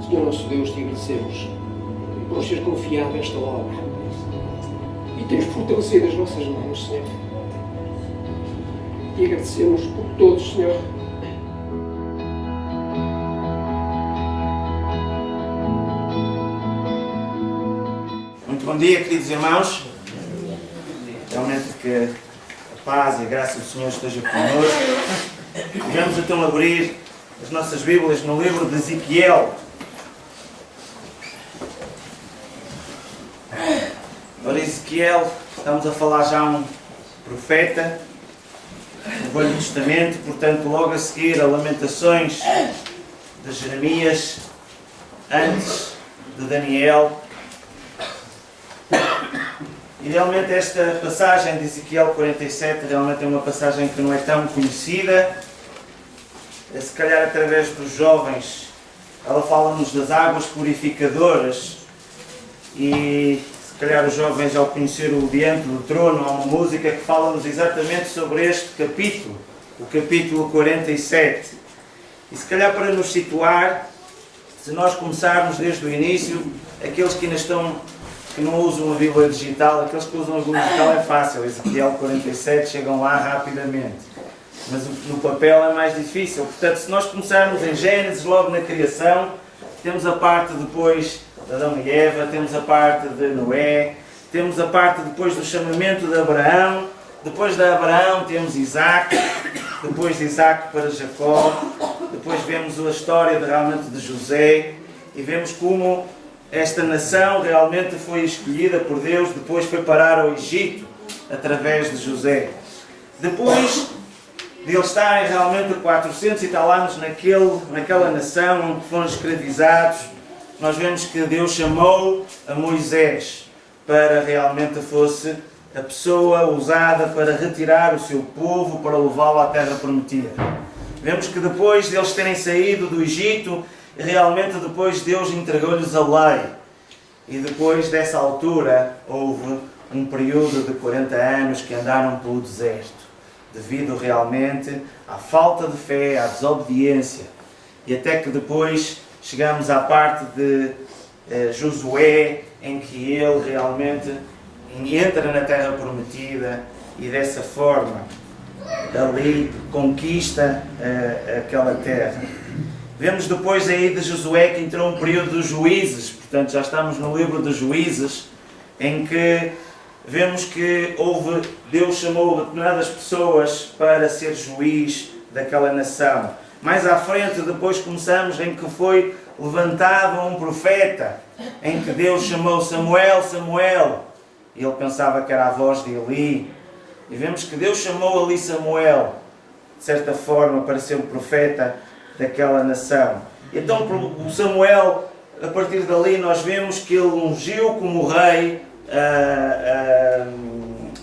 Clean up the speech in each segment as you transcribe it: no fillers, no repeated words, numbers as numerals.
Senhor nosso Deus, te agradecemos por nos ser confiado esta obra e tens fortalecido as nossas mãos, Senhor. E agradecemos por todos, Senhor. Muito bom dia, queridos irmãos. Realmente que a paz e a graça do Senhor esteja connosco. Vamos então abrir as nossas Bíblias no livro de Ezequiel. Ora, Ezequiel, estamos a falar já um profeta do Velho Testamento, portanto, logo a seguir a Lamentações de Jeremias, antes de Daniel. E realmente esta passagem de Ezequiel 47 realmente é uma passagem que não é tão conhecida. Se calhar através dos jovens, ela fala-nos das águas purificadoras e se calhar os jovens, ao conhecer o Diante do Trono, há uma música que fala-nos exatamente sobre este capítulo, o capítulo 47. E se calhar para nos situar, se nós começarmos desde o início, aqueles que ainda estão, que não usam a Bíblia digital, aqueles que usam a Bíblia digital é fácil, Ezequiel 47, chegam lá rapidamente. Mas no papel é mais difícil. Portanto, se nós começarmos em Gênesis, logo na criação, temos a parte depois de Adão e Eva, temos a parte de Noé, temos a parte depois do chamamento de Abraão, depois de Abraão temos Isaac, depois de Isaac para Jacó, depois vemos a história realmente de José e vemos como esta nação realmente foi escolhida por Deus, depois foi parar ao Egito através de José. Depois de eles estarem realmente 400 e tal anos naquela nação onde foram escravizados, nós vemos que Deus chamou a Moisés para realmente fosse a pessoa usada para retirar o seu povo, para levá-lo à terra prometida. Vemos que depois de eles terem saído do Egito, realmente depois Deus entregou-lhes a lei. E depois dessa altura houve um período de 40 anos que andaram pelo deserto, devido realmente à falta de fé, à desobediência. E até que depois chegamos à parte de Josué, em que ele realmente entra na terra prometida e dessa forma ali conquista aquela terra. Vemos depois aí de Josué que entrou um período dos juízes, portanto já estamos no livro dos juízes, em que vemos que Deus chamou determinadas pessoas para ser juiz daquela nação. Mais à frente, depois começamos em que foi levantado um profeta, em que Deus chamou Samuel, Samuel. E ele pensava que era a voz de Eli. E vemos que Deus chamou ali Samuel, de certa forma, para ser o profeta daquela nação. Então o Samuel, a partir dali, nós vemos que ele ungiu como rei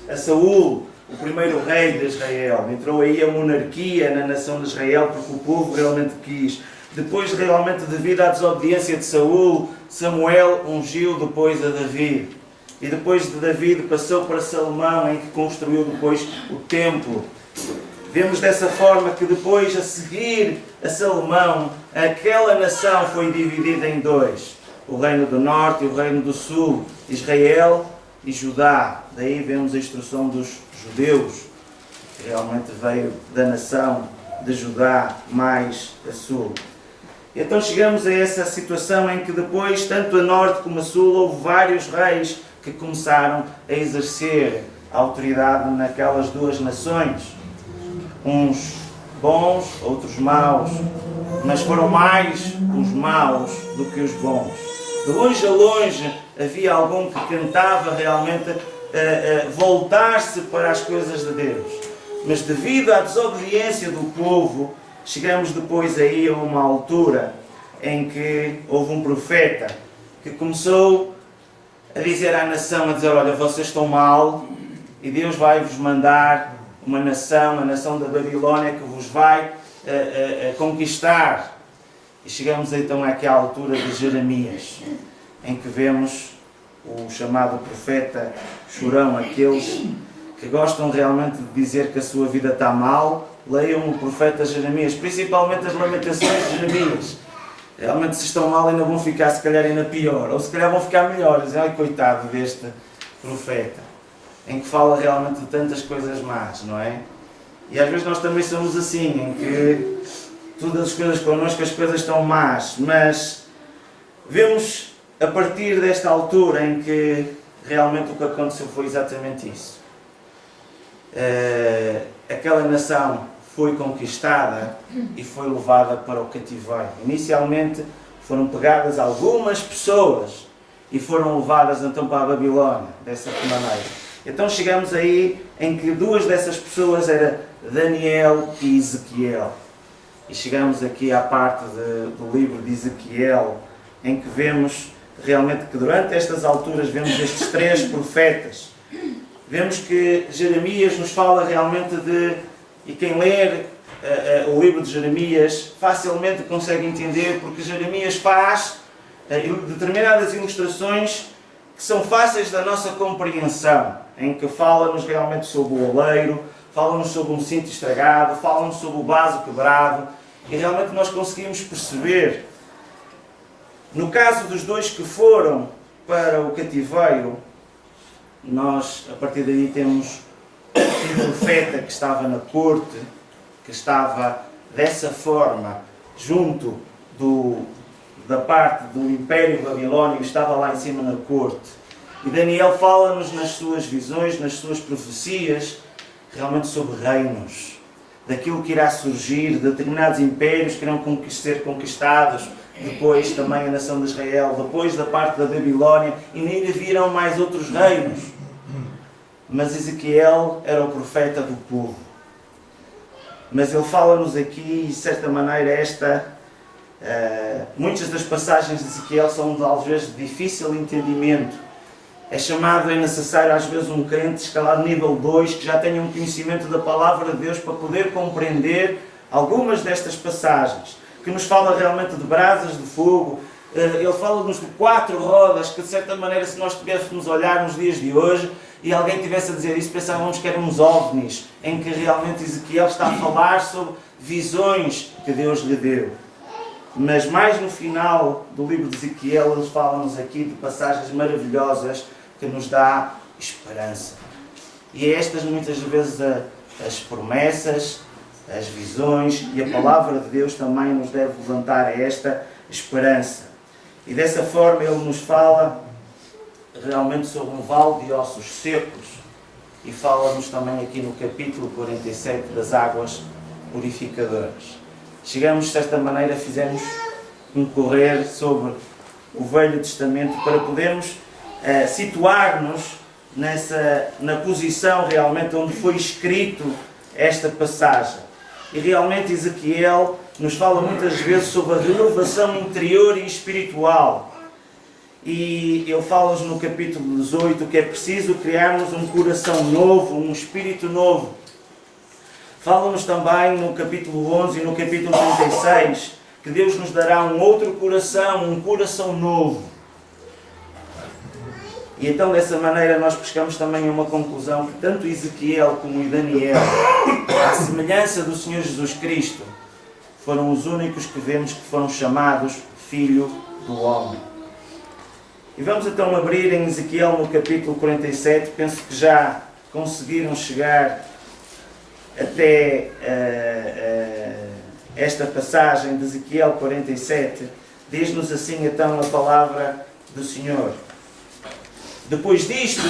a Saúl, o primeiro rei de Israel. Entrou aí a monarquia na nação de Israel porque o povo realmente quis. Depois, realmente, devido à desobediência de Saúl, Samuel ungiu depois a David. E depois de David passou para Salomão, em que construiu depois o templo. Vemos dessa forma que depois, a seguir a Salomão, aquela nação foi dividida em dois. O reino do norte e o reino do sul. Israel e Judá. Daí vemos a instrução dos judeus, que realmente veio da nação de Judá mais a sul. Então chegamos a essa situação em que depois, tanto a norte como a sul, houve vários reis que começaram a exercer a autoridade naquelas duas nações. Uns bons, outros maus, mas foram mais os maus do que os bons. De longe a longe havia algum que tentava realmente voltar-se para as coisas de Deus. Mas devido à desobediência do povo, chegamos depois aí a uma altura em que houve um profeta que começou a dizer à nação, a dizer, olha, vocês estão mal e Deus vai-vos mandar uma nação, a nação da Babilónia, que vos vai conquistar. E chegamos então àquela altura de Jeremias, em que vemos o chamado profeta chorão, aqueles que gostam realmente de dizer que a sua vida está mal, leiam o profeta Jeremias, principalmente as Lamentações de Jeremias. realmente se estão mal ainda vão ficar se calhar ainda pior, ou se calhar vão ficar melhores. Ai, coitado deste profeta, em que fala realmente de tantas coisas más, não é? E às vezes nós também somos assim, em que todas as coisas connosco, as coisas estão más, mas vemos a partir desta altura em que realmente o que aconteceu foi exatamente isso. Aquela nação foi conquistada e foi levada para o cativeiro. Inicialmente foram pegadas algumas pessoas e foram levadas então para a Babilónia, dessa maneira. Então chegamos aí em que duas dessas pessoas eram Daniel e Ezequiel. E chegamos aqui à parte do livro de Ezequiel, em que vemos realmente que durante estas alturas vemos estes três profetas. Vemos que Jeremias nos fala realmente e quem ler o livro de Jeremias facilmente consegue entender, porque Jeremias faz determinadas ilustrações que são fáceis da nossa compreensão, em que fala-nos realmente sobre o oleiro, fala-nos sobre um cinto estragado, fala-nos sobre o vaso quebrado, e realmente nós conseguimos perceber. No caso dos dois que foram para o cativeiro, nós a partir daí temos um profeta que estava na corte, que estava dessa forma junto da parte do Império Babilónico, estava lá em cima na corte. E Daniel fala-nos nas suas visões, nas suas profecias, realmente sobre reinos, daquilo que irá surgir, de determinados impérios que irão ser conquistados, depois também a nação de Israel, depois da parte da Babilónia, e ainda virão mais outros reinos. Mas Ezequiel era o profeta do povo. Mas ele fala-nos aqui, de certa maneira, muitas das passagens de Ezequiel são às vezes de difícil entendimento. É necessário às vezes um crente escalar nível 2, que já tenha um conhecimento da palavra de Deus para poder compreender algumas destas passagens, que nos fala realmente de brasas de fogo. Ele fala-nos de 4 rodas, que de certa maneira, se nós tivéssemos a olhar nos dias de hoje e alguém tivesse a dizer isso, pensávamos que eram uns ovnis, em que realmente Ezequiel está a falar sobre visões que Deus lhe deu. Mas mais no final do livro de Ezequiel, eles falam-nos aqui de passagens maravilhosas que nos dá esperança. E é estas muitas vezes as promessas, as visões, e a palavra de Deus também nos deve levantar a esta esperança. E dessa forma ele nos fala realmente sobre um vale de ossos secos, e fala-nos também aqui no capítulo 47 das águas purificadoras. Chegamos, de certa maneira, fizemos um correr sobre o Velho Testamento para podermos situar-nos na posição realmente onde foi escrito esta passagem. E realmente Ezequiel nos fala muitas vezes sobre a renovação interior e espiritual. E ele fala-nos no capítulo 18 que é preciso criarmos um coração novo, um espírito novo. Fala-nos também no capítulo 11 e no capítulo 36 que Deus nos dará um outro coração, um coração novo. E então dessa maneira nós pescamos também uma conclusão que tanto Ezequiel como Daniel, à semelhança do Senhor Jesus Cristo, foram os únicos que vemos que foram chamados Filho do Homem. E vamos então abrir em Ezequiel no capítulo 47, penso que já conseguiram chegar até esta passagem de Ezequiel 47, diz-nos assim então a palavra do Senhor. Depois disto,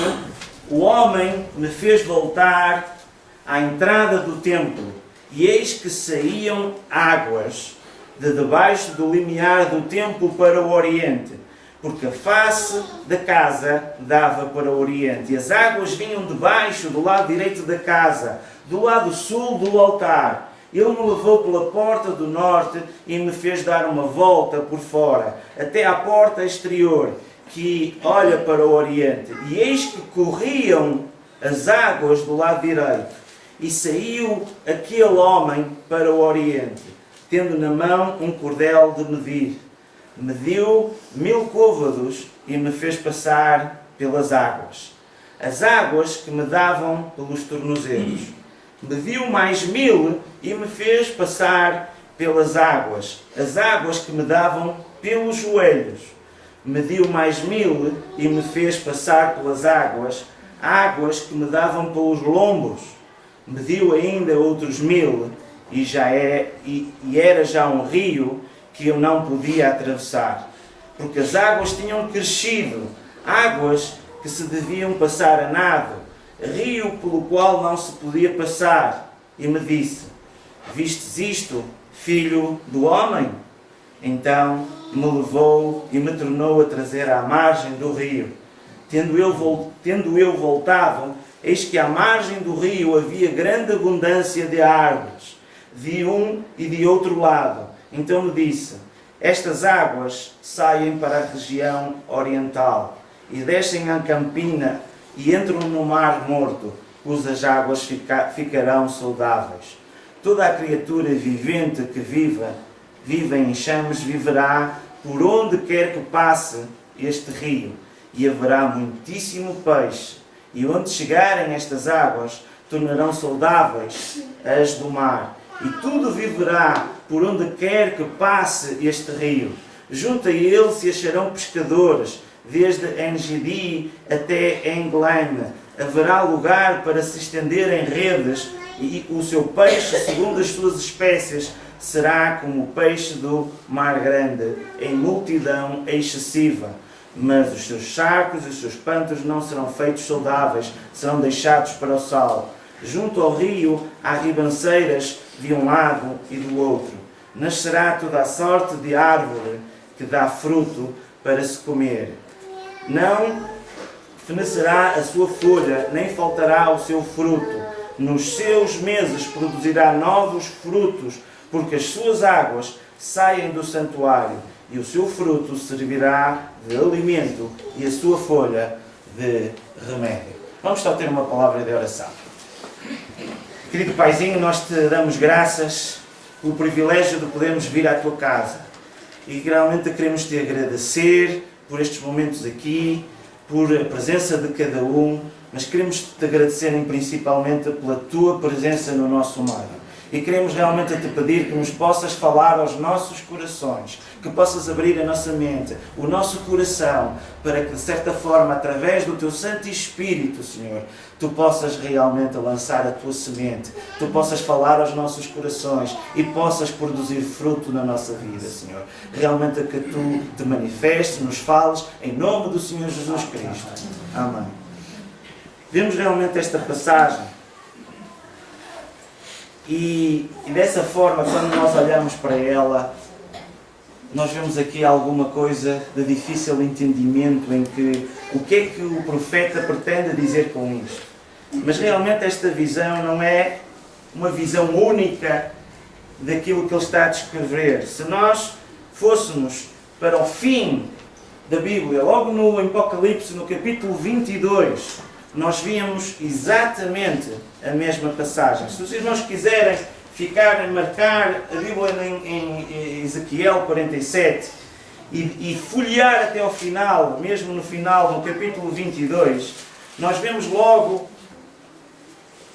o homem me fez voltar à entrada do templo, e eis que saíam águas de debaixo do limiar do templo para o oriente, porque a face da casa dava para o oriente, e as águas vinham de baixo, do lado direito da casa, do lado sul do altar. Ele me levou pela porta do norte e me fez dar uma volta por fora, até à porta exterior, que olha para o oriente. E eis que corriam as águas do lado direito. E saiu aquele homem para o oriente, tendo na mão um cordel de medir. Mediu 1000 côvados e me fez passar pelas águas, as águas que me davam pelos tornozelos. Mediu mais 1000 e me fez passar pelas águas, as águas que me davam pelos joelhos. Mediu mais 1000 e me fez passar pelas águas, águas que me davam pelos lombos. Mediu ainda outros 1000 e era já um rio que eu não podia atravessar, porque as águas tinham crescido, águas que se deviam passar a nado, rio pelo qual não se podia passar. E me disse: vistes isto, filho do homem? Então me levou e me tornou a trazer à margem do rio. Tendo eu voltado, eis que à margem do rio havia grande abundância de árvores, de um e de outro lado. Então me disse: estas águas saem para a região oriental e descem à campina e entram no mar morto, cujas águas ficarão saudáveis. Toda a criatura vivente que vive em chamas viverá por onde quer que passe este rio, e haverá muitíssimo peixe, e onde chegarem estas águas tornarão saudáveis as do mar, e tudo viverá por onde quer que passe este rio. Junto a ele se acharão pescadores, desde Engedi até Englane. Haverá lugar para se estenderem redes, e o seu peixe, segundo as suas espécies, será como o peixe do mar grande, em multidão excessiva. Mas os seus sacos e os seus pantos não serão feitos saudáveis, serão deixados para o sal. Junto ao rio há ribanceiras de um lado e do outro. Nascerá toda a sorte de árvore que dá fruto para se comer. Não fenecerá a sua folha, nem faltará o seu fruto. Nos seus meses produzirá novos frutos, porque as suas águas saem do santuário, e o seu fruto servirá de alimento, e a sua folha de remédio. Vamos só ter uma palavra de oração. Querido Paizinho, nós te damos graças pelo privilégio de podermos vir à tua casa. E realmente queremos te agradecer por estes momentos aqui, por a presença de cada um, mas queremos te agradecer principalmente pela tua presença no nosso meio. E queremos realmente te pedir que nos possas falar aos nossos corações, que possas abrir a nossa mente, o nosso coração, para que de certa forma, através do teu Santo Espírito, Senhor, tu possas realmente lançar a tua semente, tu possas falar aos nossos corações e possas produzir fruto na nossa vida, Senhor. Realmente que tu te manifestes, nos fales, em nome do Senhor Jesus Cristo. Amém. Vemos realmente esta passagem e dessa forma, quando nós olhamos para ela, nós vemos aqui alguma coisa de difícil entendimento em que o que é que o profeta pretende dizer com isto. Mas realmente esta visão não é uma visão única daquilo que ele está a descrever. Se nós fôssemos para o fim da Bíblia, logo no Apocalipse, no capítulo 22, nós víamos exatamente a mesma passagem. Se os irmãos quiserem ficar a marcar a Bíblia em Ezequiel 47 e folhear até ao final, mesmo no final, no capítulo 22, nós vemos logo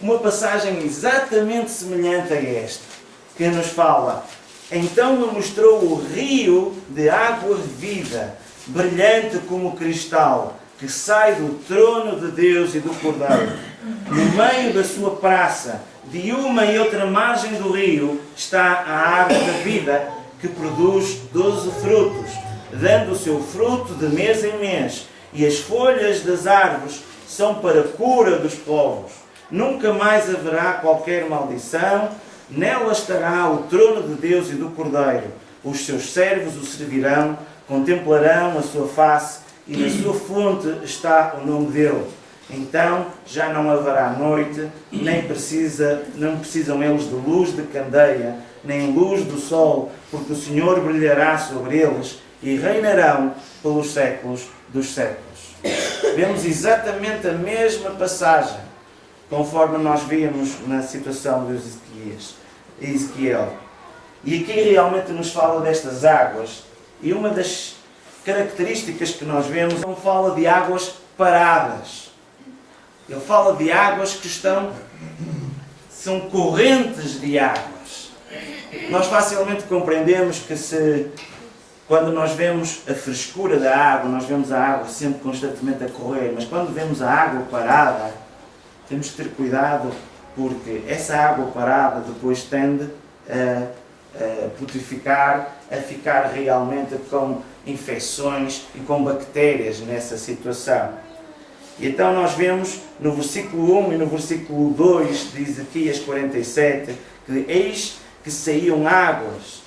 uma passagem exatamente semelhante a esta, que nos fala: então me mostrou o rio de água viva, brilhante como cristal, que sai do trono de Deus e do Cordeiro. No meio da sua praça, de uma e outra margem do rio, está a árvore da vida, que produz 12 frutos, dando o seu fruto de mês em mês, e as folhas das árvores são para a cura dos povos. Nunca mais haverá qualquer maldição, nela estará o trono de Deus e do Cordeiro. Os seus servos o servirão, contemplarão a sua face, e na sua fonte está o nome dele. Então já não haverá noite, não precisam eles de luz de candeia, nem luz do sol, porque o Senhor brilhará sobre eles e reinarão pelos séculos dos séculos. Vemos exatamente a mesma passagem, conforme nós víamos na situação de Ezequiel. E aqui realmente nos fala destas águas, e uma das características que nós vemos, não fala de águas paradas. Ele fala de águas que são correntes de águas. Nós facilmente compreendemos que quando nós vemos a frescura da água, nós vemos a água sempre constantemente a correr, mas quando vemos a água parada, temos que ter cuidado, porque essa água parada depois tende a putreficar, a ficar realmente com infecções e com bactérias nessa situação. E então nós vemos no versículo 1 e no versículo 2 de Ezequias 47, que eis que saíam águas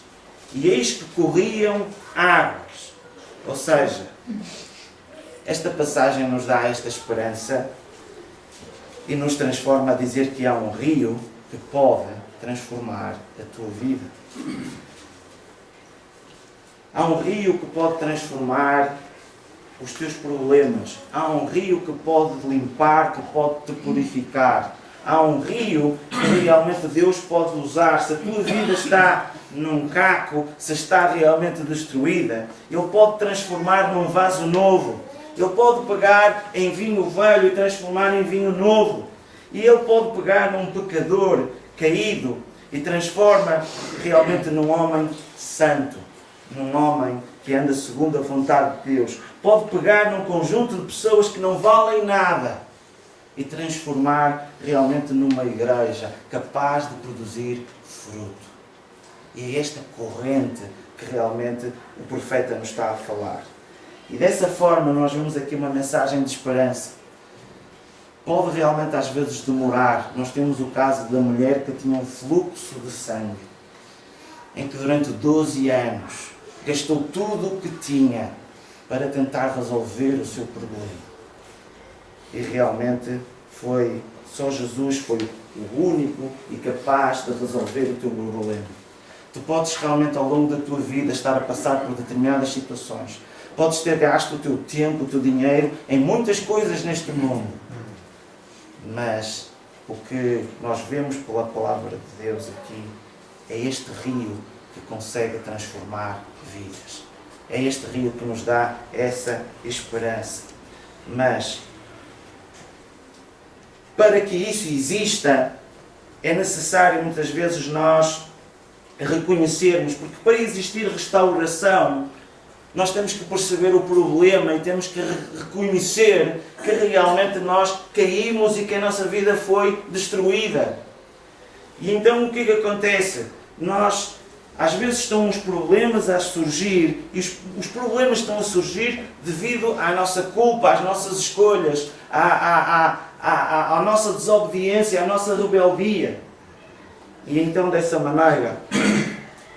e eis que corriam águas. Ou seja, esta passagem nos dá esta esperança e nos transforma a dizer que há um rio que pode transformar a tua vida. Há um rio que pode transformar os teus problemas. Há um rio que pode te limpar, que pode te purificar. Há um rio que realmente Deus pode usar. Se a tua vida está num caco, se está realmente destruída, Ele pode transformar num vaso novo. Ele pode pegar em vinho velho e transformar em vinho novo. E Ele pode pegar num pecador caído e transforma realmente num homem santo. Num homem que anda segundo a vontade de Deus. Pode pegar num conjunto de pessoas que não valem nada e transformar realmente numa igreja capaz de produzir fruto. E é esta corrente que realmente o profeta nos está a falar. E dessa forma nós vemos aqui uma mensagem de esperança. Pode realmente às vezes demorar. Nós temos o caso da mulher que tinha um fluxo de sangue, em que durante 12 anos gastou tudo o que tinha para tentar resolver o seu problema. E realmente só Jesus foi o único e capaz de resolver o teu problema. Tu podes realmente ao longo da tua vida estar a passar por determinadas situações. Podes ter gasto o teu tempo, o teu dinheiro em muitas coisas neste mundo. Mas o que nós vemos pela palavra de Deus aqui é este rio que consegue transformar vidas. É este rio que nos dá essa esperança. Mas, para que isso exista, é necessário muitas vezes nós reconhecermos, porque para existir restauração, nós temos que perceber o problema e temos que reconhecer que realmente nós caímos e que a nossa vida foi destruída. E então o que é que acontece? Às vezes estão os problemas a surgir, e os problemas estão a surgir devido à nossa culpa, às nossas escolhas, à nossa desobediência, à nossa rebeldia. E então dessa maneira,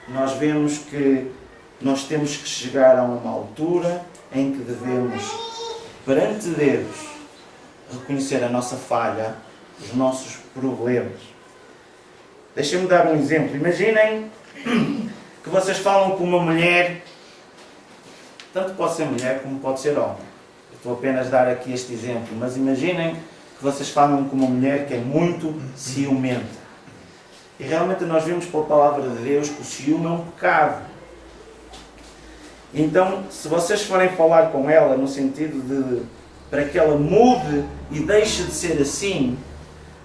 nós vemos que nós temos que chegar a uma altura em que devemos, perante Deus, reconhecer a nossa falha, os nossos problemas. Deixem-me dar um exemplo. Imaginem que vocês falam com uma mulher, tanto pode ser mulher como pode ser homem. Eu estou apenas a dar aqui este exemplo, mas imaginem que vocês falam com uma mulher que é muito ciumenta. E realmente nós vemos pela palavra de Deus que o ciúme é um pecado. Então, se vocês forem falar com ela no sentido de para que ela mude e deixe de ser assim,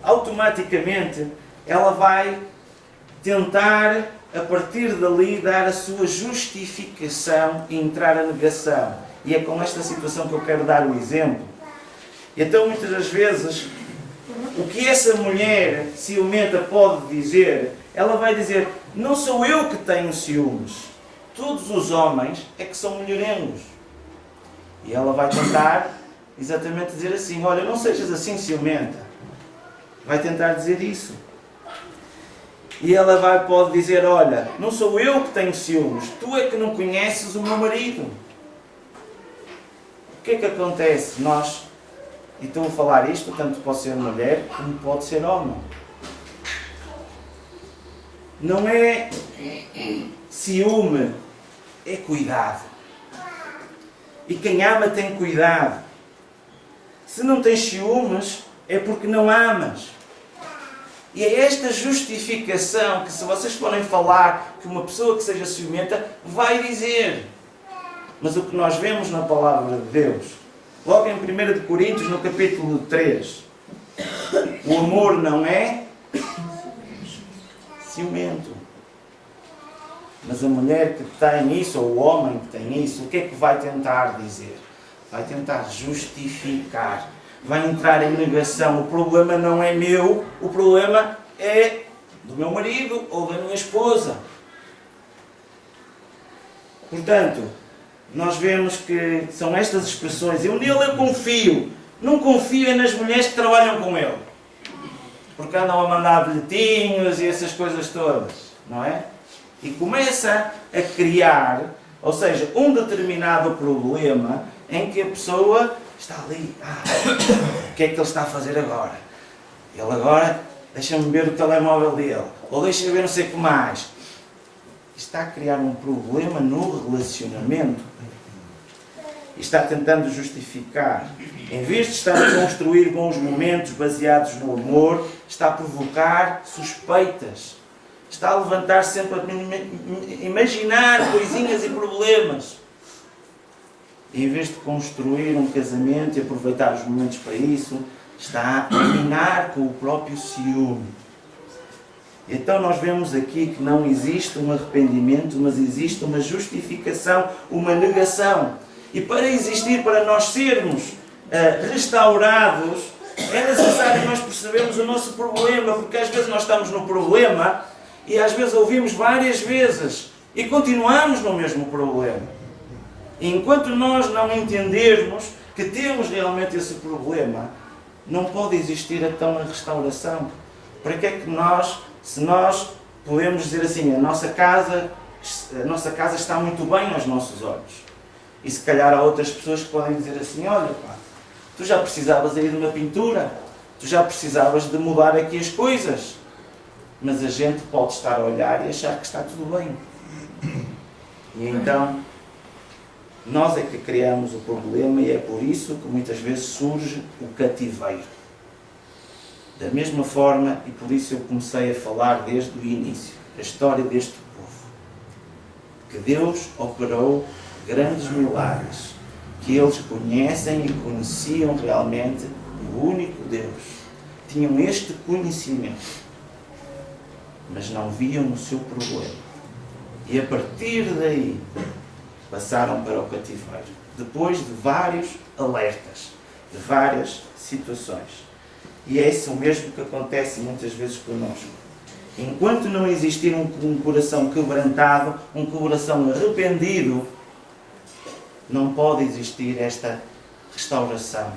automaticamente ela vai tentar, a partir dali, dar a sua justificação e entrar a negação. E é com esta situação que eu quero dar o exemplo. E então, muitas das vezes, o que essa mulher ciumenta pode dizer, ela vai dizer, não sou eu que tenho ciúmes, todos os homens é que são mulherengos. E ela vai tentar exatamente dizer assim, olha, não sejas assim ciumenta. Vai tentar dizer isso. E ela pode dizer, olha, não sou eu que tenho ciúmes, tu é que não conheces o meu marido. O que é que acontece? E estou a falar isto, tanto pode ser mulher como pode ser homem. Não é ciúme, é cuidado. E quem ama tem cuidado. Se não tens ciúmes, é porque não amas. E é esta justificação que, se vocês forem falar que uma pessoa que seja ciumenta, vai dizer. Mas o que nós vemos na palavra de Deus, logo em 1 Coríntios, no capítulo 3, o amor não é ciumento. Mas a mulher que tem isso, ou o homem que tem isso, o que é que vai tentar dizer? Vai tentar justificar. Vai entrar em negação. O problema não é meu, o problema é do meu marido ou da minha esposa. Portanto, nós vemos que são estas expressões. Eu nele eu confio. Não confio nas mulheres que trabalham com ele. Porque andam a mandar bilhetinhos e essas coisas todas. Não é? E começa a criar, ou seja, um determinado problema em que a pessoa está ali. O que é que ele está a fazer agora? Ele agora deixa-me ver o telemóvel dele. Ou deixa-me ver não sei o que mais. Está a criar um problema no relacionamento. E está tentando justificar. Em vez de estar a construir bons momentos baseados no amor, está a provocar suspeitas. Está a levantar sempre a imaginar coisinhas e problemas. E em vez de construir um casamento e aproveitar os momentos para isso, está a minar com o próprio ciúme. Então nós vemos aqui que não existe um arrependimento, mas existe uma justificação, uma negação. E para existir, para nós sermos restaurados, é necessário nós percebermos o nosso problema, porque às vezes nós estamos no problema e às vezes ouvimos várias vezes e continuamos no mesmo problema. E enquanto nós não entendermos que temos realmente esse problema, não pode existir então a restauração. Para que é que nós, se nós podemos dizer assim, a nossa casa está muito bem aos nossos olhos. E se calhar há outras pessoas que podem dizer assim, olha pá, tu já precisavas aí de uma pintura, tu já precisavas de mudar aqui as coisas. Mas a gente pode estar a olhar e achar que está tudo bem. E então, nós é que criamos o problema e é por isso que muitas vezes surge o cativeiro. Da mesma forma, e por isso eu comecei a falar desde o início, a história deste povo. Que Deus operou grandes milagres, que eles conhecem e conheciam realmente o único Deus. Tinham este conhecimento, mas não viam o seu problema. E a partir daí, passaram para o cativeiro. Depois de vários alertas, de várias situações. E é isso mesmo que acontece muitas vezes connosco. Enquanto não existir um coração quebrantado, um coração arrependido, não pode existir esta restauração.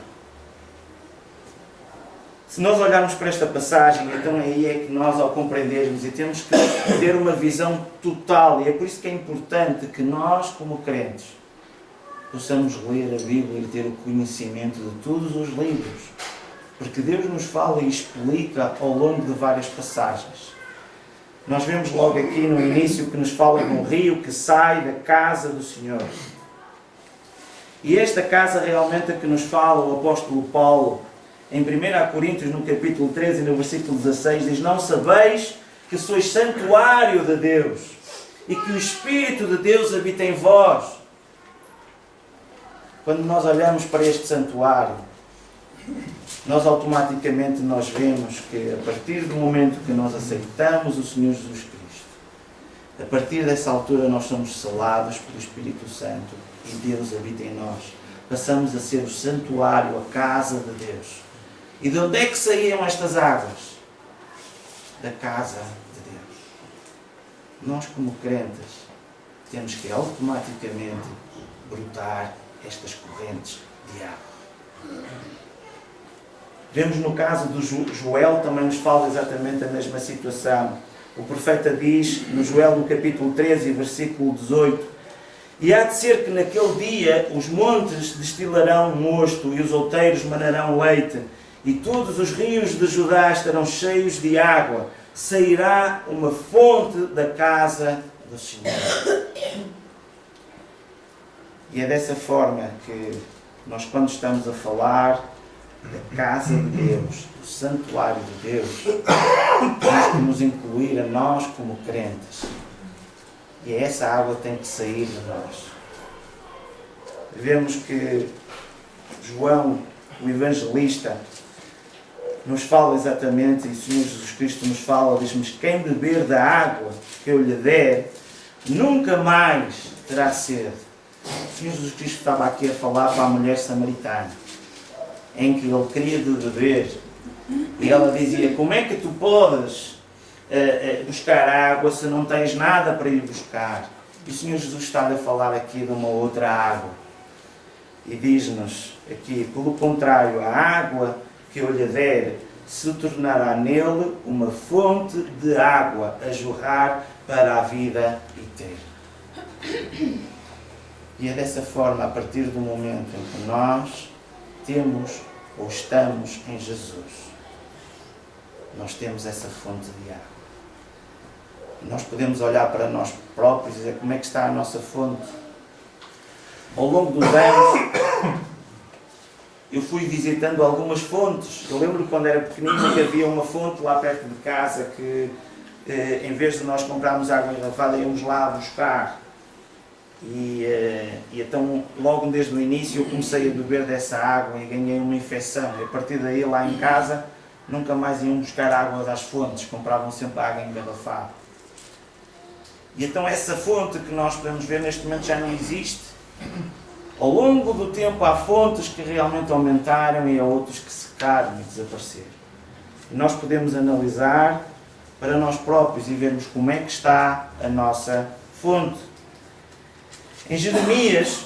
Se nós olharmos para esta passagem, então aí é que nós, ao compreendermos, e temos que ter uma visão total, e é por isso que é importante que nós, como crentes, possamos ler a Bíblia e ter o conhecimento de todos os livros. Porque Deus nos fala e explica ao longo de várias passagens. Nós vemos logo aqui no início que nos fala de um rio que sai da casa do Senhor. E esta casa realmente é que nos fala o apóstolo Paulo, em 1 Coríntios, no capítulo 13 e no versículo 16, diz: não sabeis que sois santuário de Deus e que o Espírito de Deus habita em vós. Quando nós olhamos para este santuário, nós automaticamente nós vemos que a partir do momento que nós aceitamos o Senhor Jesus Cristo, a partir dessa altura nós somos selados pelo Espírito Santo e Deus habita em nós. Passamos a ser o santuário, a casa de Deus. E de onde é que saíam estas águas? Da casa de Deus. Nós, como crentes, temos que automaticamente brotar estas correntes de água. Vemos no caso do Joel, também nos fala exatamente a mesma situação. O profeta diz, no Joel, no capítulo 13, versículo 18, e há de ser que naquele dia os montes destilarão mosto e os outeiros manarão leite, e todos os rios de Judá estarão cheios de água. Sairá uma fonte da casa do Senhor. E é dessa forma que nós, quando estamos a falar da casa de Deus, do santuário de Deus, temos que nos incluir a nós como crentes. E essa água tem que sair de nós. Vemos que João, o evangelista, nos fala exatamente, e o Senhor Jesus Cristo nos fala, diz-nos: quem beber da água que eu lhe der, nunca mais terá sede. O Senhor Jesus Cristo estava aqui a falar para a mulher samaritana, em que ele queria de beber, e ela dizia: como é que tu podes buscar água se não tens nada para ir buscar? E o Senhor Jesus está a falar aqui de uma outra água, e diz-nos aqui: pelo contrário, a água que eu lhe der se tornará nele uma fonte de água a jorrar para a vida eterna. E é dessa forma, a partir do momento em que nós temos ou estamos em Jesus, nós temos essa fonte de água. E nós podemos olhar para nós próprios e dizer: como é que está a nossa fonte? Ao longo dos anos, eu fui visitando algumas fontes. Eu lembro quando era pequenino que havia uma fonte lá perto de casa que, em vez de nós comprarmos água engarrafada, íamos lá buscar. E então, logo desde o início, eu comecei a beber dessa água e ganhei uma infecção. E a partir daí, lá em casa, nunca mais iam buscar água das fontes, compravam sempre água engarrafada. E então essa fonte que nós podemos ver neste momento já não existe. Ao longo do tempo há fontes que realmente aumentaram e há outros que secaram e desapareceram. E nós podemos analisar para nós próprios e vermos como é que está a nossa fonte. Em Jeremias,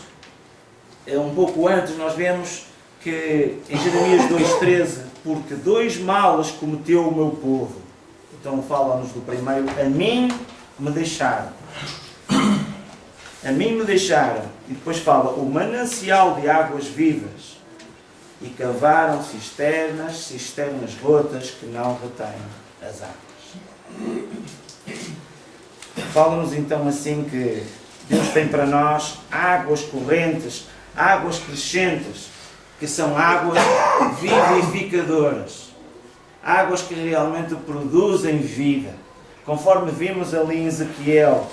um pouco antes, nós vemos que em Jeremias 2,13, porque 2 males cometeu o meu povo. Então fala-nos do primeiro: a mim me deixaram. A mim me deixaram. E depois fala: o manancial de águas vivas. E cavaram cisternas rotas que não retêm as águas. Fala-nos então assim que Deus tem para nós águas correntes, águas crescentes, que são águas vivificadoras. Águas que realmente produzem vida. Conforme vimos ali em Ezequiel,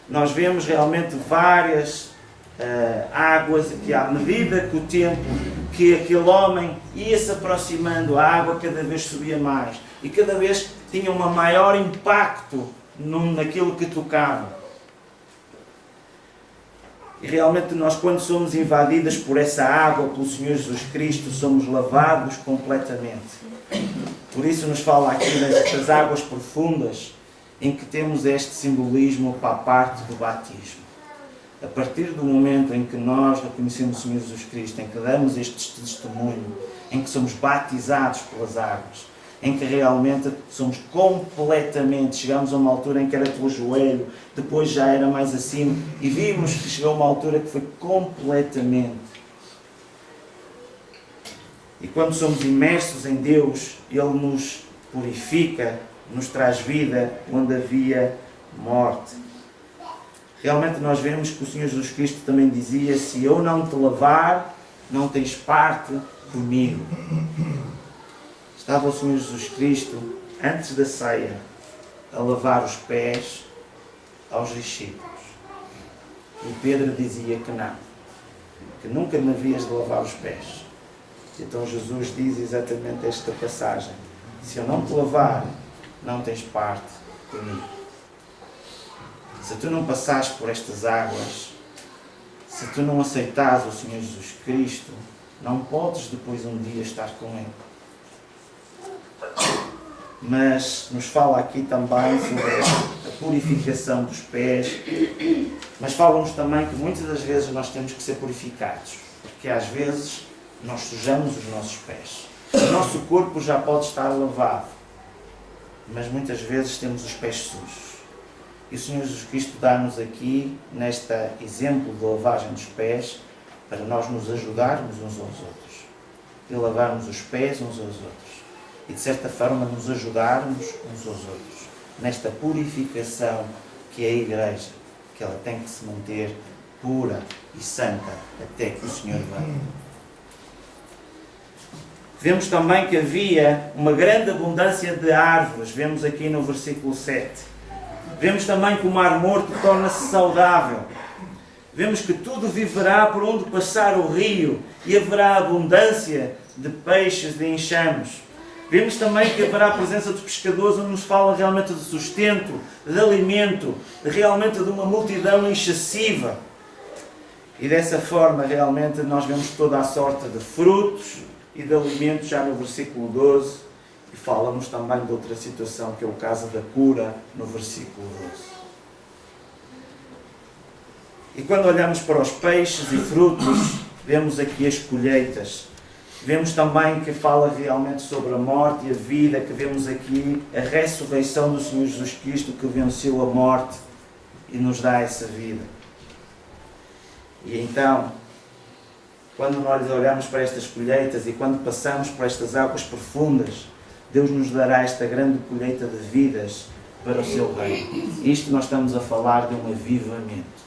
nós vemos realmente várias águas que, à medida que o tempo, que aquele homem ia se aproximando, a água cada vez subia mais e cada vez tinha um maior impacto naquilo que tocava. E realmente nós, quando somos invadidas por essa água, pelo Senhor Jesus Cristo, somos lavados completamente. Por isso nos fala aqui das águas profundas, em que temos este simbolismo para a parte do batismo. A partir do momento em que nós reconhecemos o Senhor Jesus Cristo, em que damos este testemunho, em que somos batizados pelas águas, em que realmente somos completamente, chegamos a uma altura em que era pelo joelho, depois já era mais acima, e vimos que chegou a uma altura que foi completamente. E quando somos imersos em Deus, Ele nos purifica, nos traz vida onde havia morte. Realmente nós vemos que o Senhor Jesus Cristo também dizia: se eu não te lavar, não tens parte comigo. Estava o Senhor Jesus Cristo, antes da ceia, a lavar os pés aos discípulos. E Pedro dizia que não, que nunca me havias de lavar os pés. Então Jesus diz exatamente esta passagem: se eu não te lavar, não tens parte comigo. Se tu não passares por estas águas, se tu não aceitares o Senhor Jesus Cristo, não podes depois um dia estar com Ele. Mas nos fala aqui também sobre a purificação dos pés, mas fala-nos também que muitas das vezes nós temos que ser purificados, porque às vezes nós sujamos os nossos pés. O nosso corpo já pode estar lavado, mas muitas vezes temos os pés sujos. E o Senhor Jesus Cristo dá-nos aqui, neste exemplo de lavagem dos pés, para nós nos ajudarmos uns aos outros e lavarmos os pés uns aos outros. E de certa forma nos ajudarmos uns aos outros nesta purificação que é a Igreja, que ela tem que se manter pura e santa até que o Senhor venha. Vemos também que havia uma grande abundância de árvores, vemos aqui no versículo 7. Vemos também que o mar morto torna-se saudável. Vemos que tudo viverá por onde passar o rio e haverá abundância de peixes, de enxames. Vemos também que haverá a presença de pescadores, onde nos fala realmente de sustento, de alimento, realmente de uma multidão excessiva. E dessa forma, realmente, nós vemos toda a sorte de frutos e de alimentos, já no versículo 12, e fala-nos também de outra situação, que é o caso da cura, no versículo 12. E quando olhamos para os peixes e frutos, vemos aqui as colheitas. Vemos também que fala realmente sobre a morte e a vida, que vemos aqui a ressurreição do Senhor Jesus Cristo, que venceu a morte e nos dá essa vida. E então, quando nós olhamos para estas colheitas e quando passamos por estas águas profundas, Deus nos dará esta grande colheita de vidas para o seu reino. Isto nós estamos a falar de um avivamento.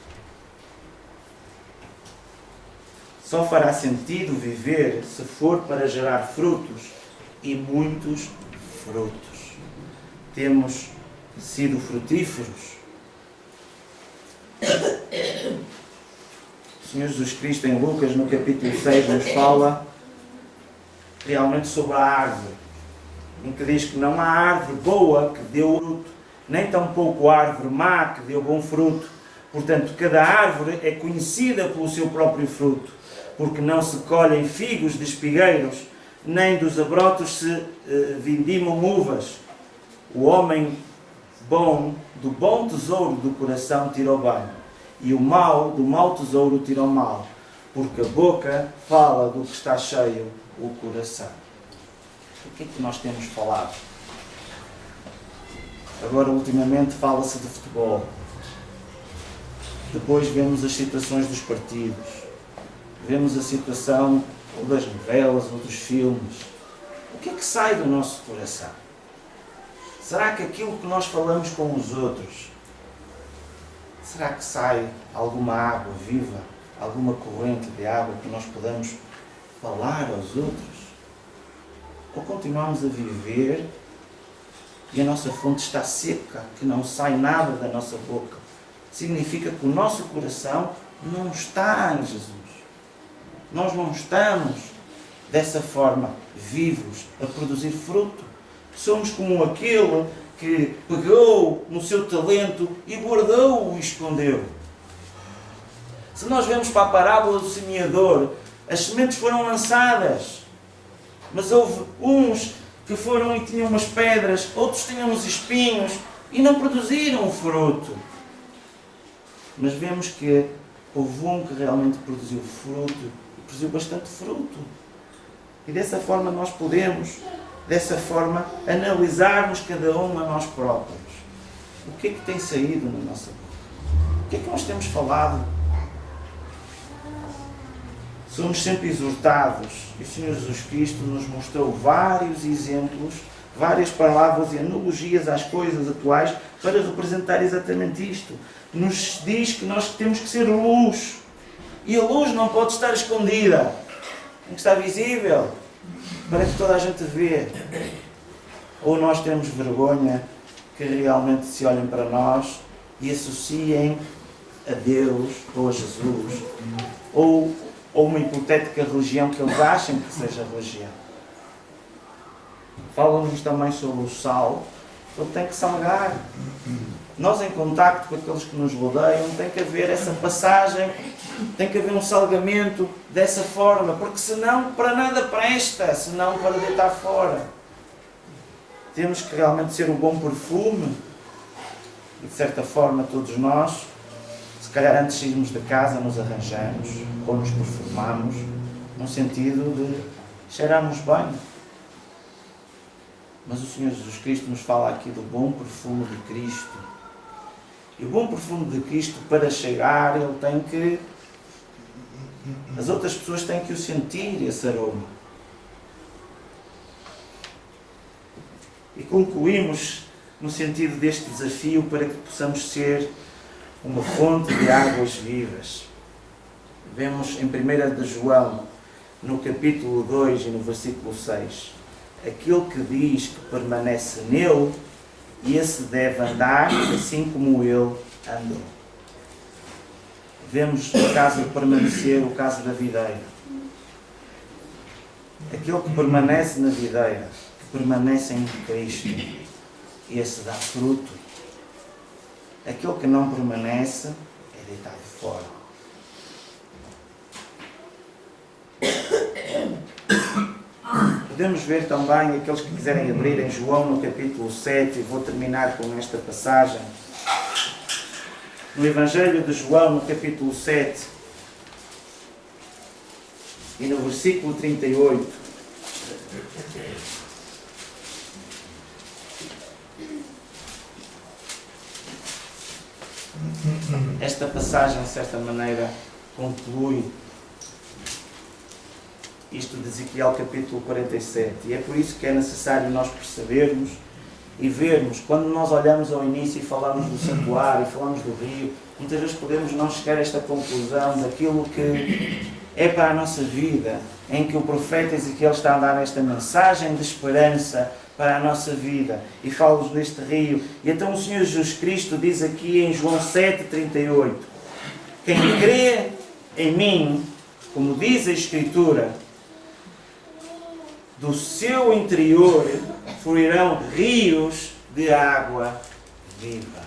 Só fará sentido viver se for para gerar frutos, e muitos frutos. Temos sido frutíferos. O Senhor Jesus Cristo, em Lucas, no capítulo 6, nos fala realmente sobre a árvore, em que diz que não há árvore boa que deu fruto, nem tampouco árvore má que deu bom fruto. Portanto, cada árvore é conhecida pelo seu próprio fruto, porque não se colhem figos de espigueiros, nem dos abrotos se vindimam uvas. O homem bom, do bom tesouro do coração tira o bem, e o mau, do mau tesouro tira o mal, porque a boca fala do que está cheio o coração. O que é que nós temos falado? Agora, ultimamente, fala-se de futebol. Depois vemos as situações dos partidos. Vemos a situação ou das novelas ou dos filmes. O que é que sai do nosso coração? Será que aquilo que nós falamos com os outros, será que sai alguma água viva, alguma corrente de água que nós podamos falar aos outros? Ou continuamos a viver e a nossa fonte está seca, que não sai nada da nossa boca? Significa que o nosso coração não está em Jesus. Nós não estamos dessa forma vivos a produzir fruto. Somos como aquele que pegou no seu talento e guardou-o e escondeu. Se nós vemos para a parábola do semeador, as sementes foram lançadas, mas houve uns que foram e tinham umas pedras, outros tinham uns espinhos e não produziram fruto. Mas vemos que houve um que realmente produziu fruto, produziu bastante fruto. E dessa forma nós podemos, dessa forma, analisarmos cada um a nós próprios. O que é que tem saído na nossa boca? O que é que nós temos falado? Somos sempre exortados, e o Senhor Jesus Cristo nos mostrou vários exemplos, várias palavras e analogias às coisas atuais para representar exatamente isto. Nos diz que nós temos que ser luz. E a luz não pode estar escondida. Tem que estar visível, para que toda a gente vê. Ou nós temos vergonha que realmente se olhem para nós e associem a Deus ou a Jesus, ou uma hipotética religião que eles achem que seja religião. Fala-nos também sobre o sal. Ele tem que salgar. Nós, em contacto com aqueles que nos rodeiam, tem que haver essa passagem, tem que haver um salgamento dessa forma, porque senão para nada presta, senão para deitar fora. Temos que realmente ser um bom perfume, e de certa forma todos nós, se calhar antes de irmos de casa nos arranjamos, ou nos perfumamos, no sentido de cheirarmos bem. Mas o Senhor Jesus Cristo nos fala aqui do bom perfume de Cristo. E o bom perfume de Cristo, para chegar, ele tem que... as outras pessoas têm que o sentir, esse aroma. E concluímos no sentido deste desafio para que possamos ser uma fonte de águas vivas. Vemos em 1 de João, no capítulo 2 e no versículo 6, aquele que diz que permanece nele, esse deve andar assim como ele andou. Vemos no caso de permanecer, o caso da videira. Aquele que permanece na videira, que permanece em Cristo, esse dá fruto. Aquele que não permanece é deitado fora. Podemos ver também, aqueles que quiserem abrir, em João no capítulo 7, e vou terminar com esta passagem. No Evangelho de João, no capítulo 7, e no versículo 38, esta passagem, de certa maneira, conclui isto de Ezequiel capítulo 47. E é por isso que é necessário nós percebermos e vermos, quando nós olhamos ao início e falamos do santuário, falamos do rio, muitas vezes podemos não chegar a esta conclusão daquilo que é para a nossa vida, em que o profeta Ezequiel está a dar esta mensagem de esperança para a nossa vida, e fala-nos deste rio. E então o Senhor Jesus Cristo diz aqui em João 7,38: quem crê em mim, como diz a Escritura, do seu interior fluirão rios de água viva.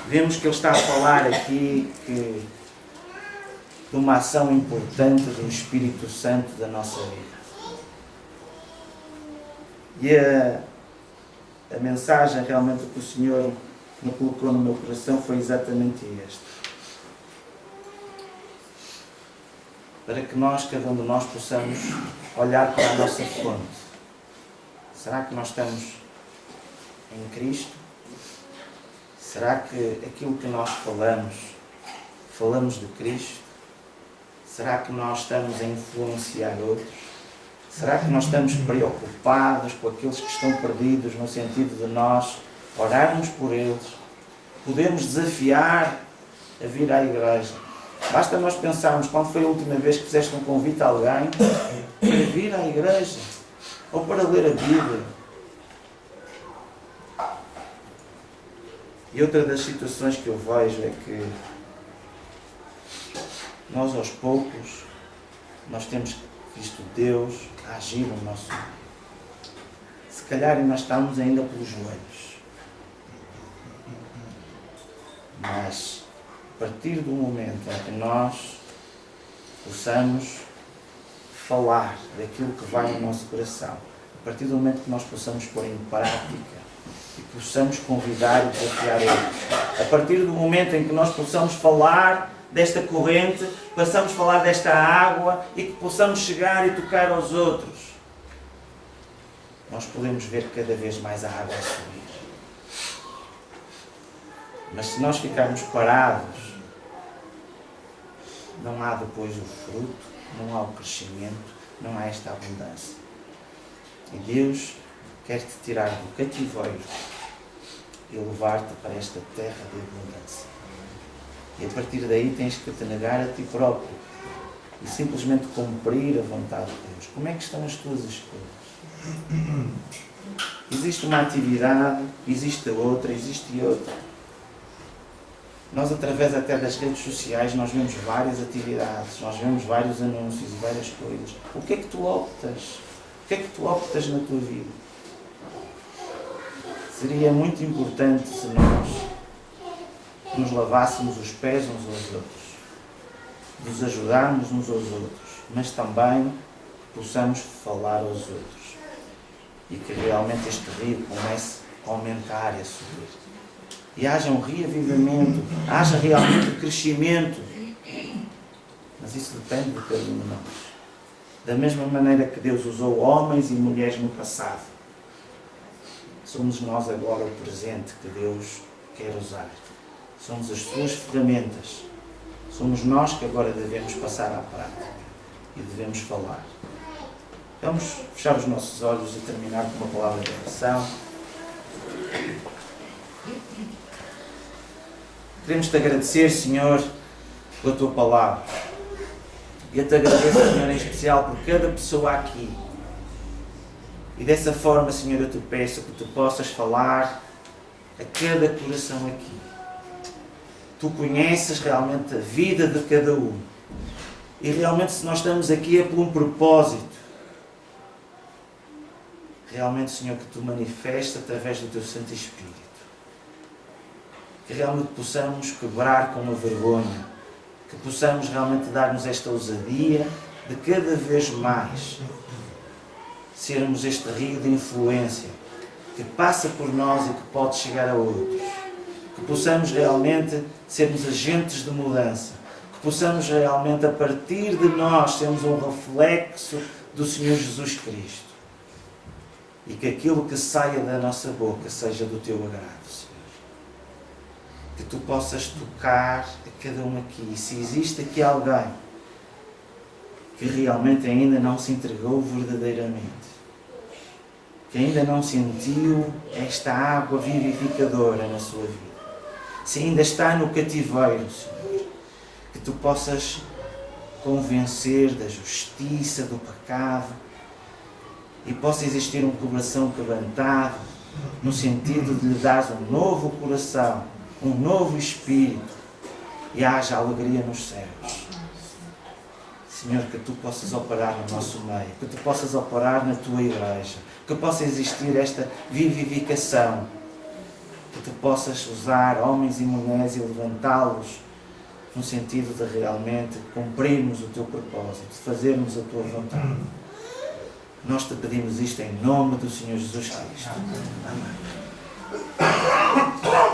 Vemos que ele está a falar aqui de uma ação importante do Espírito Santo da nossa vida. E a mensagem realmente que o Senhor me colocou no meu coração foi exatamente esta. Para que nós, cada um de nós, possamos olhar para a nossa fonte. Será que nós estamos em Cristo? Será que aquilo que nós falamos de Cristo? Será que nós estamos a influenciar outros? Será que nós estamos preocupados com aqueles que estão perdidos, no sentido de nós orarmos por eles? Podemos desafiar a vir à igreja. Basta nós pensarmos quando foi a última vez que fizeste um convite a alguém para vir à igreja ou para ler a Bíblia. E outra das situações que eu vejo é que nós aos poucos nós temos visto Deus a agir no nosso meio. Se calhar ainda estamos ainda pelos joelhos. Mas a partir do momento em que nós possamos falar daquilo que vai no nosso coração, a partir do momento que nós possamos pôr em prática e possamos convidar e desafiar outros, a partir do momento em que nós possamos falar desta corrente, possamos falar desta água e que possamos chegar e tocar aos outros, nós podemos ver cada vez mais a água a subir. Mas se nós ficarmos parados, não há depois o fruto, não há o crescimento, não há esta abundância. E Deus quer te tirar do cativeiro e levar-te para esta terra de abundância. E a partir daí tens que te negar a ti próprio e simplesmente cumprir a vontade de Deus. Como é que estão as tuas escolhas? Existe uma atividade, existe outra, existe outra. Nós, através até das redes sociais, nós vemos várias atividades, nós vemos vários anúncios e várias coisas. O que é que tu optas? O que é que tu optas na tua vida? Seria muito importante se nós nos lavássemos os pés uns aos outros, nos ajudarmos uns aos outros, mas também possamos falar aos outros e que realmente este rio comece a aumentar e a subir. E haja um reavivamento, haja realmente crescimento. Mas isso depende de cada um de nós. Da mesma maneira que Deus usou homens e mulheres no passado, somos nós agora o presente que Deus quer usar. Somos as suas ferramentas. Somos nós que agora devemos passar à prática e devemos falar. Vamos fechar os nossos olhos e terminar com uma palavra de oração. Queremos te agradecer, Senhor, pela tua palavra. E eu te agradeço, Senhor, em especial por cada pessoa aqui. E dessa forma, Senhor, eu te peço que tu possas falar a cada coração aqui. Tu conheces realmente a vida de cada um. E realmente, se nós estamos aqui é por um propósito. realmente, Senhor, que Tu manifestes através do Teu Santo Espírito. Que realmente possamos quebrar com a vergonha, que possamos realmente dar-nos esta ousadia de cada vez mais sermos este rio de influência que passa por nós e que pode chegar a outros. Que possamos realmente sermos agentes de mudança. Que possamos realmente, a partir de nós, sermos um reflexo do Senhor Jesus Cristo. E que aquilo que saia da nossa boca seja do Teu agrado, Senhor. Que Tu possas tocar a cada um aqui. E se existe aqui alguém que realmente ainda não se entregou verdadeiramente, que ainda não sentiu esta água vivificadora na sua vida, se ainda está no cativeiro, Senhor, que Tu possas convencer da justiça, do pecado, e possa existir um coração quebrantado, no sentido de lhe dar um novo coração, um novo espírito, e haja alegria nos céus. Senhor, que Tu possas operar no nosso meio, que Tu possas operar na Tua igreja, que possa existir esta vivificação, que Tu possas usar homens e mulheres e levantá-los no sentido de realmente cumprirmos o Teu propósito, de fazermos a Tua vontade. Nós Te pedimos isto em nome do Senhor Jesus Cristo. Amém.